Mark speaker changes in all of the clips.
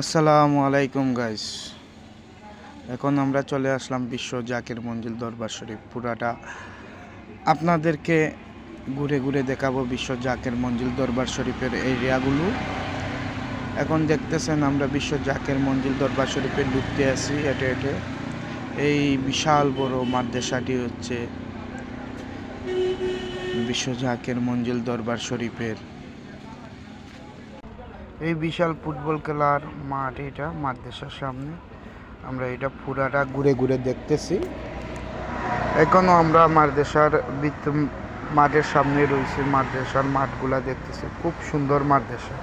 Speaker 1: আসসালামু আলাইকুম গাইস। এখন আমরা চলে আসলাম বিশ্ব জাকির মঞ্জিল দরবার শরীফ। পুরাটা আপনাদেরকে ঘুরে ঘুরে দেখাবো বিশ্ব জাকির মঞ্জিল দরবার শরীফের এরিয়াগুলো। এখন দেখতেছেন আমরা বিশ্ব জাকির মঞ্জিল দরবার শরীফে ঢুকতে আসি হেঁটে হেঁটে। এই বিশাল বড় মাদ্রাসাটি হচ্ছে বিশ্ব জাকির মঞ্জিল দরবার শরীফের। এই বিশাল ফুটবল খেলার মাঠ, এটা মাদ্রাসার সামনে। আমরা এটা পুরাটা ঘুরে ঘুরে দেখতেছি। এখনো আমরা মাদ্রাসার মাঠের সামনে রয়েছে, মাদ্রাসার মাঠগুলা দেখতেছি। খুব সুন্দর মাদ্রাসা।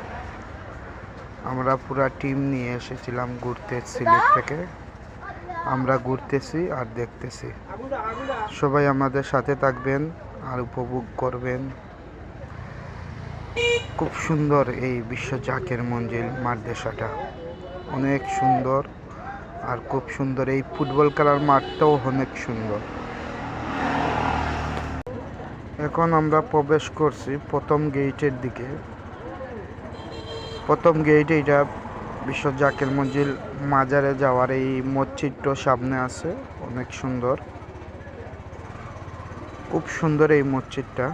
Speaker 1: আমরা পুরা টিম নিয়ে এসেছিলাম ঘুরতে সিলেট থেকে। আমরা ঘুরতেছি আর দেখতেছি। সবাই আমাদের সাথে থাকবেন আর উপভোগ করবেন। খুব সুন্দর এই বিশ্ব জাকির মঞ্জিল মাদ্রাসাটা, অনেক সুন্দর। আর খুব সুন্দর এই ফুটবল খেলার মাঠটাও অনেক সুন্দর। এখন আমরা প্রবেশ করছি প্রথম গেটের দিকে। প্রথম গেটে এটা বিশ্ব জাকির মঞ্জিল মাজারে যাওয়ার এই মসজিদটা সামনে আছে, অনেক সুন্দর। খুব সুন্দর এই মসজিদটা।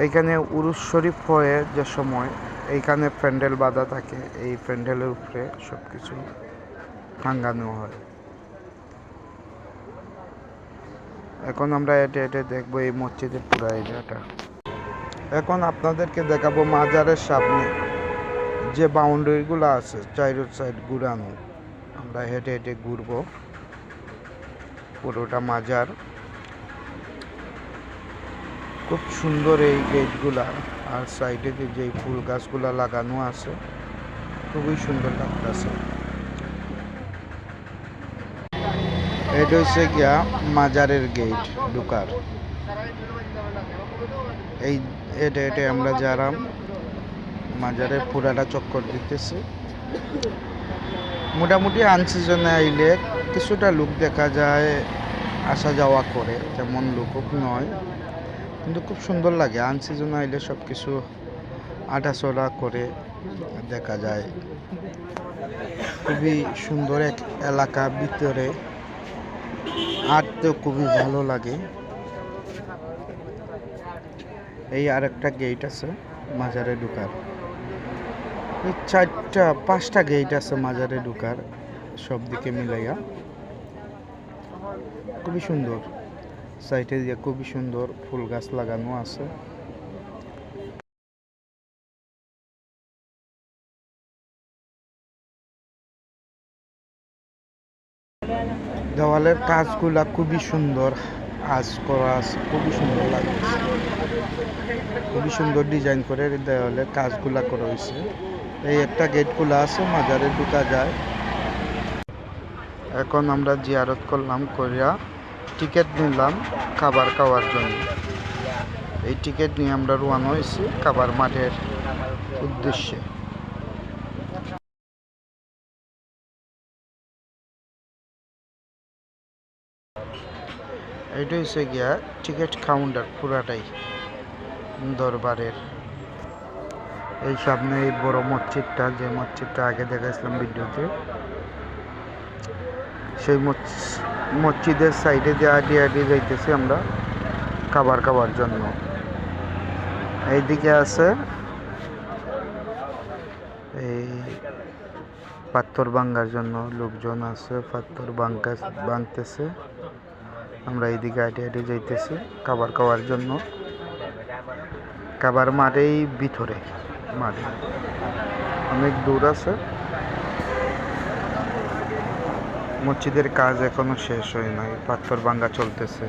Speaker 1: এইখানে উরুস শরীফ হয়ে যে সময় এইখানে প্যান্ডেল বাঁধা থাকে, এই প্যান্ডেলের উপরে সব কিছু টাঙ্গানো হয়। এখন আমরা হেঁটে হেঁটে দেখবো এই মসজিদের পুরো এরিয়াটা। এখন আপনাদেরকে দেখাবো মাজারের সামনে যে বাউন্ডারিগুলো আছে চাইর সাইড ঘুরানো। আমরা হেঁটে হেঁটে ঘুরবো পুরোটা মাজার। খুব সুন্দর এই গেটগুলা, আর সাইডে যে ফুল গাছগুলা লাগানো আছে খুবই সুন্দর লাগতেছে। এটা হচ্ছে গিয়া মাজারের গেট ঢুকার। এই হেঁটে হেঁটে আমরা যারাম মাজারের পুরাটা চক্কর দিতেছি। মোটামুটি আনসিজনে আইলে কিছুটা লোক দেখা যায়, আসা যাওয়া করে, তেমন লোকও নয়, কিন্তু খুব সুন্দর লাগে। আনসিজনে আইলে সব কিছু আটাচলা করে দেখা যায়। খুবই সুন্দর এক এলাকা, ভিতরে হাঁটতেও খুবই ভালো লাগে। এই আরেকটা গেট আছে মাজারে ঢুকার। এই পাঁচটা গেট আছে মাজারে ঢুকার, সব দিকে মিলাইয়া। খুবই সুন্দর, সাইডে দিয়ে খুবই সুন্দর ফুল গাছ লাগানো আছে। দেওয়ালের কাজগুলা খুবই সুন্দর, আজ করা আছে, খুবই সুন্দর লাগছে। খুবই সুন্দর ডিজাইন করে দেওয়ালের কাজগুলা করা হয়েছে। এই একটা গেট খোলা আছে, মাজারে ঢুকা যায়। এখন আমরা জিয়ারত করলাম, করিয়া টিকিট নিলাম খাবার খাওয়ার জন্য। এই টিকিট নিয়ে আমরা রওনা হয়েছি খাবার মাঠের উদ্দেশ্যে। এইটা হচ্ছে গিয়া টিকিট কাউন্টার পুরাটাই দরবারের। এই সামনে এই বড় মসজিদটা, যে মসজিদটা আগে দেখাইছিলাম ভিডিওতে, সেই মসজিদের সাইডে দিয়ে আডিয়ে যাইতেছি আমরা খাবার খাওয়ার জন্য। এইদিকে আছে এই পাথর ভাঙ্গার জন্য লোকজন আছে, পাথর ভাঙতেছে। আমরা এইদিকে আডিয়ে যাইতেছি খাবার খাওয়ার জন্য। খাবার মাঠেই ভিতরে, মাঠে অনেক দূর আছে। মসজিদের কাজ এখনো শেষ হয় নাই, পাথর ভাঙ্গা চলতেছে।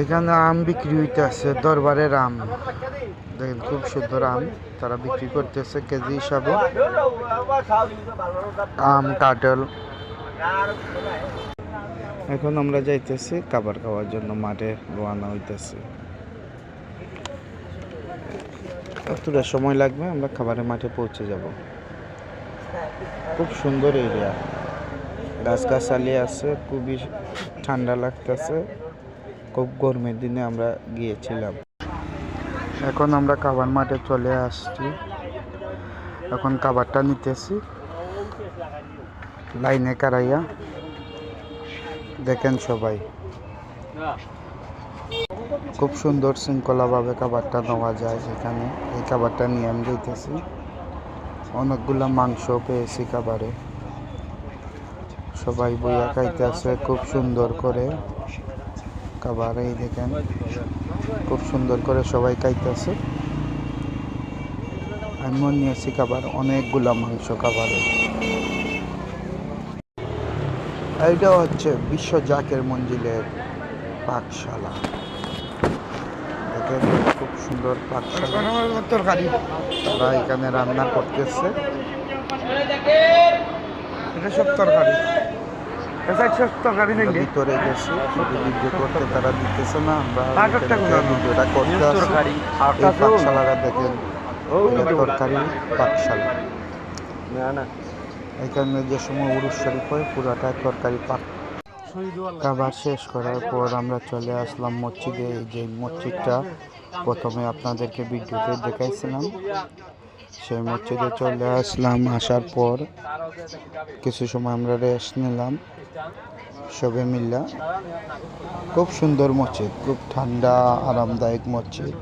Speaker 1: এখানে আম বিক্রি হইতে আছে, দরবারের আম দেখেন খুব সুন্দর আম তারা বিক্রি করতেছে কেজি হিসাবে। আম, কাঁঠাল। এখন আমরা যাইতেছি খাবার খাওয়ার জন্য, মাঠে রওনা হইতেছি। কতটা সময় লাগবে, আমরা খাবারের মাঠে পৌঁছে যাব। খুব সুন্দর এরিয়া, গাছগাছালি আছে, খুবই ঠান্ডা লাগতেছে। খুব গরমের দিনে আমরা গিয়েছিলাম। এখন আমরা খাবার মাঠে চলে আসছি। এখন খাবারটা নিতেছি লাইনে কারাইয়া। দেখেন সবাই খুব সুন্দর শৃঙ্খলাভাবে খাবারটা নেওয়া যায় এখানে। এই খাবারটা নিয়ে আমি যাইতেছি। অনেকগুলো মাংস পেয়েছি খাবারে, সবাই বইয়া খাইতেছে খুব সুন্দর করে খাবার। এই দেখেন খুব সুন্দর করে সবাই খাইতেছে। আমিও নিয়েছি খাবার, অনেকগুলা মাংস খাবারে। এইটা হচ্ছে বিশ্ব জাকের মঞ্জিলের পাকশালা। দেখেন খুব সুন্দর পাকশালা, তারা এখানে রান্না করতেছে। এটা সব তরকারি, ভিতরে গেছি ভিডিও করতে, তারা দিতেছে না। আমরা ভিডিওটা করতে আসি। এই পাকশালাটা দেখেন, তরকারি পাকশালা। এখানে যে সময় উরুস শরীফ হয় পুরাটা তরকারি পাক। খাবার শেষ করার পর আমরা চলে আসলাম মসজিদে। যে মসজিদটা প্রথমে আপনাদেরকে ভিডিওতে দেখাইছিলাম, সেই মসজিদে চলে আসলাম। আসার পর কিছু সময় আমরা রেস্ট নিলাম সবে মিল্লা। খুব সুন্দর মসজিদ, খুব ঠান্ডা আরামদায়ক মসজিদ।